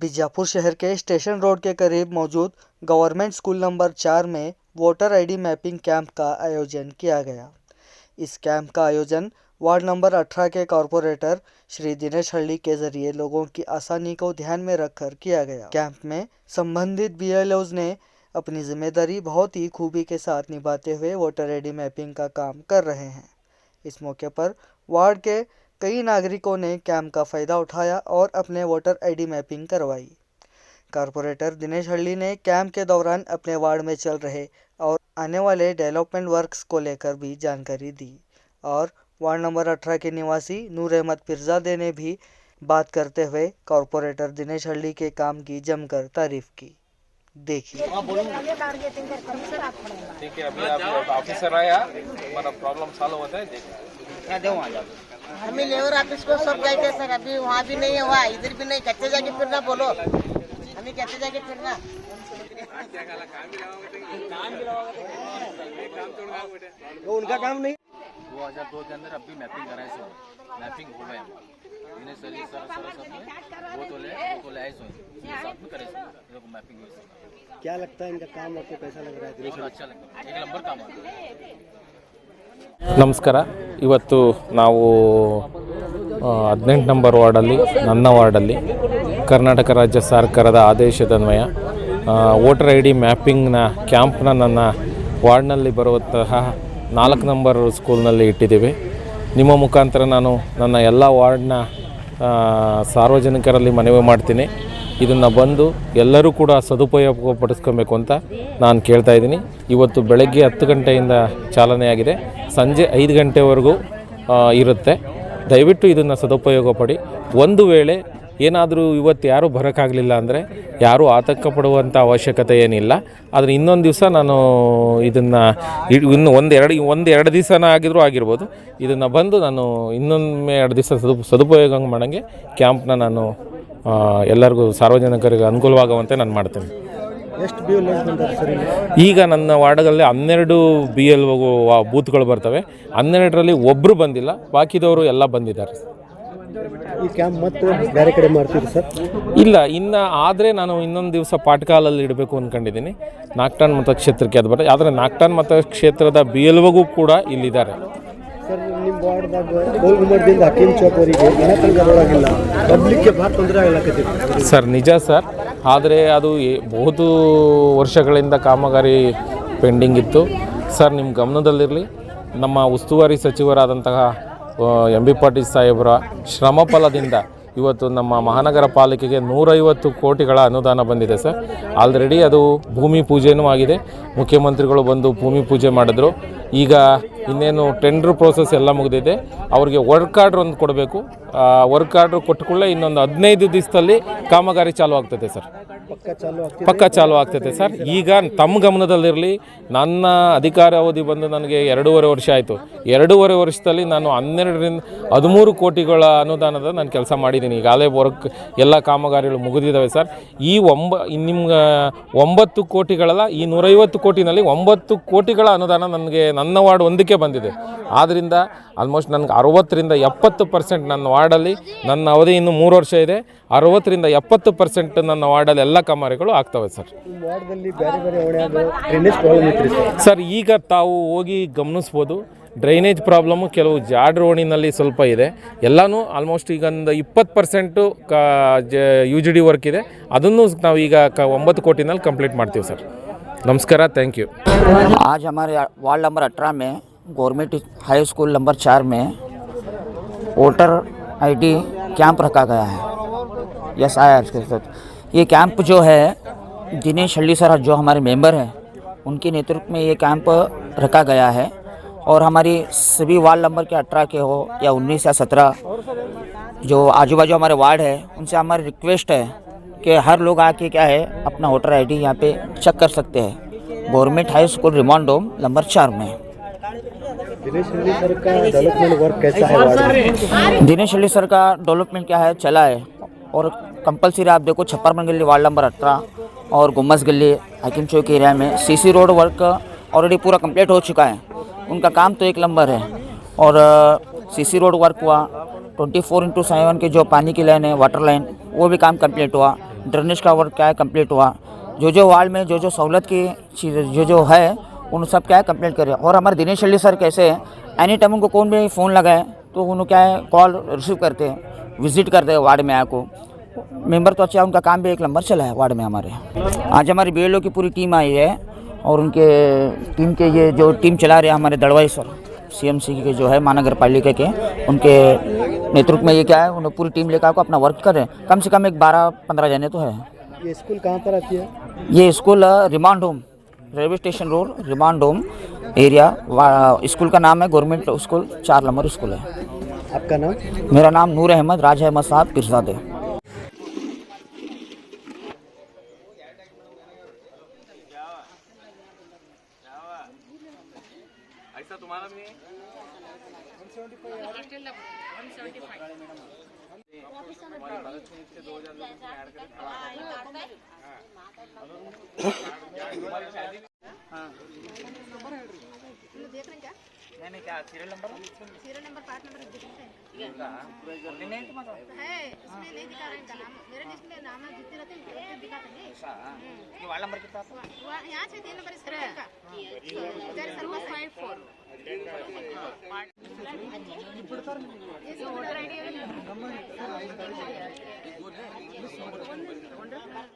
बीजापुर शहर के station road के करीब मौजूद गवर्नमेंट स्कूल नंबर 4 में वोटर आईडी मैपिंग कैंप का आयोजन किया गया। इस कैंप का आयोजन वार्ड नंबर 18 के कॉरपोरेटर श्री दिनेश हल्ली के जरिए लोगों की आसानी को ध्यान में रखकर किया गया। कैंप में संबंधित बीएलओज ने अपनी जिम्मेदारी बहुत ही खूबी के साथ निभाते हुए वोटर आईडी मैपिंग का काम कर रहे हैं। इस मौके पर वार्ड के कई नागरिकों ने कैंप का फ़ायदा उठाया और अपने वोटर आईडी मैपिंग करवाई। कॉरपोरेटर दिनेश हल्ली ने कैंप के दौरान अपने वार्ड में चल रहे और आने वाले डेवलपमेंट वर्क्स को लेकर भी जानकारी दी और वार्ड नंबर 18 के निवासी नूर अहमद पिरजादे ने भी बात करते हुए कॉरपोरेटर दिनेश हल्ली के काम की जमकर तारीफ की। देखिए। ठीक है, अभी आप ऑफिसर आया, हमारा प्रॉब्लम सॉल्व होता है। देखिए हमें लेबर ऑफिस को सब गए थे सर, अभी वहाँ भी नहीं हुआ, इधर भी नहीं। कच्चे जाके फिरना बोलो, हमें कच्चे जाके फिरना। उनका काम नहीं। 2002 के अंदर अभी मैपिंग कराए सो मैपिंग हो गया इन्हें सर सब वो तो ले आए सो साथ में करे सो मैपिंग हुई। क्या लगता है इनका काम आपको कैसा लग रहा है? अच्छा लगता है, एक नंबर काम है। ನಮಸ್ಕಾರ. ಇವತ್ತು ನಾವು 18 ನಂಬರ್ ವಾರ್ಡಲ್ಲಿ ನನ್ನ ವಾರ್ಡಲ್ಲಿ ಕರ್ನಾಟಕ ರಾಜ್ಯ ಸರ್ಕಾರದ ಆದೇಶದನ್ವಯ ವೋಟರ್ ಐ ಡಿ ಮ್ಯಾಪಿಂಗ್ನ ಕ್ಯಾಂಪ್ನ ನನ್ನ ವಾರ್ಡ್ನಲ್ಲಿ ಬರುವಂತಹ 4 ನಂಬರ್ ಸ್ಕೂಲ್ನಲ್ಲಿ ಇಟ್ಟಿದ್ದೀವಿ. ನಿಮ್ಮ ಮುಖಾಂತರ ನಾನು ನನ್ನ ಎಲ್ಲ ವಾರ್ಡ್ನ ಸಾರ್ವಜನಿಕರಲ್ಲಿ ಮನವಿ ಮಾಡ್ತೀನಿ, ಇದನ್ನು ಬಂದು ಎಲ್ಲರೂ ಕೂಡ ಸದುಪಯೋಗ ಪಡಿಸ್ಕೊಬೇಕು ಅಂತ ನಾನು ಕೇಳ್ತಾ ಇದ್ದೀನಿ. ಇವತ್ತು ಬೆಳಗ್ಗೆ 10 ಗಂಟೆಯಿಂದ ಚಾಲನೆಯಾಗಿದೆ, ಸಂಜೆ 5 ಗಂಟೆವರೆಗೂ ಇರುತ್ತೆ. ದಯವಿಟ್ಟು ಇದನ್ನು ಸದುಪಯೋಗ ಪಡಿ. ಒಂದು ವೇಳೆ ಏನಾದರೂ ಇವತ್ತು ಯಾರೂ ಬರೋಕ್ಕಾಗಲಿಲ್ಲ ಅಂದರೆ ಯಾರೂ ಆತಂಕ ಪಡುವಂಥ ಅವಶ್ಯಕತೆ ಏನಿಲ್ಲ. ಆದರೆ ಇನ್ನೊಂದು ದಿವಸ ನಾನು ಇದನ್ನು ಇನ್ನು ಒಂದೆರಡು ದಿವಸನ ಆಗಿರ್ಬೋದು, ಇದನ್ನು ಬಂದು ನಾನು ಇನ್ನೊಮ್ಮೆ 2 ದಿವಸ ಸದುಪಯೋಗ ಮಾಡೋಂಗೆ ಕ್ಯಾಂಪ್ನ ನಾನು ಎಲ್ಲರಿಗೂ ಸಾರ್ವಜನಿಕರಿಗೆ ಅನುಕೂಲವಾಗುವಂತೆ ನಾನು ಮಾಡ್ತೇನೆ. ಎಷ್ಟು BLOs ಬಂದಿದ್ದಾರೆ ಸರ್? ಈಗ ನನ್ನ ವಾರ್ಡಲ್ಲಿ 12 BLO ಬೂತ್ಗಳು ಬರ್ತವೆ. 12ರಲ್ಲಿ ಒಬ್ಬರು ಬಂದಿಲ್ಲ, ಬಾಕಿದವರು ಎಲ್ಲ ಬಂದಿದ್ದಾರೆ. ಈ ಕ್ಯಾಂಪ್ ಮತ್ತು ಬೇರೆ ಕಡೆ ಮಾಡ್ತೀರಿ ಸರ್? ಇಲ್ಲ, ಇನ್ನು ಆದರೆ ನಾನು ಇನ್ನೊಂದು ದಿವಸ ಪಾಟ್ಕಾಲಲ್ಲಿ ಇಡಬೇಕು ಅಂದ್ಕೊಂಡಿದ್ದೀನಿ. ನಾಗ್ಟಾನ್ ಮತಕ್ಷೇತ್ರಕ್ಕೆ ಅದು ಬರ್ತದೆ. ಆದರೆ ನಾಗ್ಟಾನ್ ಮತಕ್ಷೇತ್ರದ BLOಗೂ ಕೂಡ ಇಲ್ಲಿದ್ದಾರೆ. ಸರ್, ನಿಮ್ಮ ವಾರ್ಡ್ದಾಗ ಗೋಲ್ಗುಮರದಿಂದ ಹಕೀಮ್ ಚೌಕ್ ಅವರಿಗೆ ಮನೆತನದೊಳಗಿಲ್ಲ, ಪಬ್ಲಿಕ್ಗೆ ಭಾಳ ತೊಂದರೆ ಆಗಲಾಕತ್ತಿದೆ ಸರ್. ನಿಜ ಸರ್, ಆದರೆ ಅದು ಬಹುತು ವರ್ಷಗಳಿಂದ ಕಾಮಗಾರಿ ಪೆಂಡಿಂಗ್ ಇತ್ತು ಸರ್. ನಿಮ್ಮ ಗಮನದಲ್ಲಿರಲಿ, ನಮ್ಮ ಉಸ್ತುವಾರಿ ಸಚಿವರಾದಂತಹ MB ಪಾಟೀಲ್ ಸಾಹೇಬರ ಶ್ರಮಫಲದಿಂದ ಇವತ್ತು ನಮ್ಮ ಮಹಾನಗರ ಪಾಲಿಕೆಗೆ 150 ಕೋಟಿಗಳ ಅನುದಾನ ಬಂದಿದೆ ಸರ್. ಆಲ್ರೆಡಿ ಅದು ಭೂಮಿ ಪೂಜೆನೂ ಆಗಿದೆ. ಮುಖ್ಯಮಂತ್ರಿಗಳು ಬಂದು ಭೂಮಿ ಪೂಜೆ ಮಾಡಿದ್ರು. ಈಗ ಇನ್ನೇನು ಟೆಂಡ್ರ್ ಪ್ರೋಸೆಸ್ ಎಲ್ಲ ಮುಗಿದಿದೆ. ಅವ್ರಿಗೆ ವರ್ಕ್ ಆರ್ಡ್ರ್ ಒಂದು ಕೊಡಬೇಕು. ವರ್ಕ್ ಆರ್ಡ್ರ್ ಕೊಟ್ಟುಕೊಳ್ಳೆ ಇನ್ನೊಂದು 15 ದಿವಸದಲ್ಲಿ ಕಾಮಗಾರಿ ಚಾಲು ಆಗ್ತದೆ ಸರ್. ಪಕ್ಕ ಚಾಲು ಆಗ್ತದೆ ಸರ್. ಈಗ ತಮ್ಮ ಗಮನದಲ್ಲಿರಲಿ, ನನ್ನ ಅಧಿಕಾರ ಅವಧಿ ಬಂದು ನನಗೆ 2.5 ವರ್ಷ ಆಯಿತು. 2.5 ವರ್ಷದಲ್ಲಿ ನಾನು 12ರಿಂದ 13 ಕೋಟಿಗಳ ಅನುದಾನದ ನಾನು ಕೆಲಸ ಮಾಡಿದ್ದೀನಿ. ಈಗಾಗಲೇ ವರ್ಕ್ ಎಲ್ಲ ಕಾಮಗಾರಿಗಳು ಮುಗಿದಿದ್ದಾವೆ ಸರ್. ಈ ನಿಮ್ಗೆ 9 ಕೋಟಿಗಳಲ್ಲ, ಈ 150 ಕೋಟಿನಲ್ಲಿ 9 ಕೋಟಿಗಳ ಅನುದಾನ ನನಗೆ ನನ್ನ ವಾರ್ಡ್ ಒಂದಕ್ಕೆ ಬಂದಿದೆ. ಆದ್ದರಿಂದ ಆಲ್ಮೋಸ್ಟ್ ನನಗೆ 60ರಿಂದ 70% ನನ್ನ ವಾರ್ಡಲ್ಲಿ, ನನ್ನ ಅವಧಿ ಇನ್ನೂ 3 ವರ್ಷ ಇದೆ, 60ರಿಂದ 70% ನನ್ನ ವಾರ್ಡಲ್ಲಿ ಎಲ್ಲ ಕಾಮಗಾರಿಗಳು ಆಗ್ತವೆ ಸರ್. ಸರ್, ಈಗ ತಾವು ಹೋಗಿ ಗಮನಿಸ್ಬೋದು, ಡ್ರೈನೇಜ್ ಪ್ರಾಬ್ಲಮ್ಮು ಕೆಲವು ಜಾಡ್ ರೋಡಿನಲ್ಲಿ ಸ್ವಲ್ಪ ಇದೆ. ಎಲ್ಲನೂ ಆಲ್ಮೋಸ್ಟ್ ಈಗ ಒಂದು 20% UGD ವರ್ಕ್ ಇದೆ. ಅದನ್ನು ನಾವು ಈಗ 9 ಕೋಟಿನಲ್ಲಿ ಕಂಪ್ಲೀಟ್ ಮಾಡ್ತೀವಿ ಸರ್. नमस्कार, थैंक यू। आज हमारे वार्ड नंबर 18 में गवर्नमेंट हाई स्कूल नंबर 4 में वोटर आईडी कैंप रखा गया है। SIR के साथ ये कैंप जो है दिनेश हल्ली सर जो हमारे मेंबर हैं उनके नेतृत्व में ये कैंप रखा गया है। और हमारी सभी वार्ड नंबर के 18 के हो या 19 या 17 जो आजू बाजू हमारे वार्ड है, उनसे हमारी रिक्वेस्ट है कि हर लोग आके क्या है अपना वोटर आईडी यहाँ पे चेक कर सकते हैं। गवर्नमेंट हाई स्कूल रिमांडोम नंबर 4 में। दिनेश हल्ली सर का डेवलपमेंट वर्क कैसा है वार्ड में? दिनेश हल्ली सर का डेवलपमेंट क्या है, चला है। और कंपलसरी आप देखो छप्परमन गली वार्ड नंबर 18 और गुम्मस गली हकीम चौक एरिया में CC रोड वर्क ऑलरेडी पूरा कंप्लीट हो चुका है। उनका काम तो एक नंबर है। और सीसी रोड वर्क हुआ, 24/7 के जो पानी की लाइन है, वाटर लाइन, वो भी काम कंप्लीट हुआ। ड्रेनेज का वर्क क्या है कंप्लीट हुआ। जो वार्ड में जो सहूलत की चीज़ जो है उन सब क्या है कंप्लीट करें। और हमारे दिनेश शेट्टी सर कैसे हैं, एनी टाइम उनको कौन भी फ़ोन लगाए तो उन्होंने क्या है कॉल रिसीव करते हैं, विजिट करते हैं वार्ड में आको। मेंबर तो अच्छा है, उनका काम भी एक नंबर चला है वार्ड में हमारे। आज हमारी BLO की पूरी टीम आई है और उनके टीम के ये जो टीम चला रहे हैं हमारे दड़वाई सर CMC के जो है महानगर पालिका के, उनके नेतृत्व में ये क्या है उन्हें पूरी टीम लेकर आकर अपना वर्क करें। कम से कम एक 12-15 जने तो है। ये स्कूल कहाँ पर आती है? ये school remand home, railway station road, remand home area. School का नाम है गवर्नमेंट स्कूल 4 नंबर स्कूल है। आपका नाम? मेरा नाम नूर अहमद राज अहमद साहब पिरजादे। मैंने क्या सीरियल नंबर 5 नंबर है, उसमें नहीं दिखा रहा इनका नाम। मेरे लिस्ट में नाम जितने रहते हैं दिखाते हैं। ये वार्ड नंबर कितना? यहाँ से 3 नंबर इसका इधर सर्विस 54 वोटर ID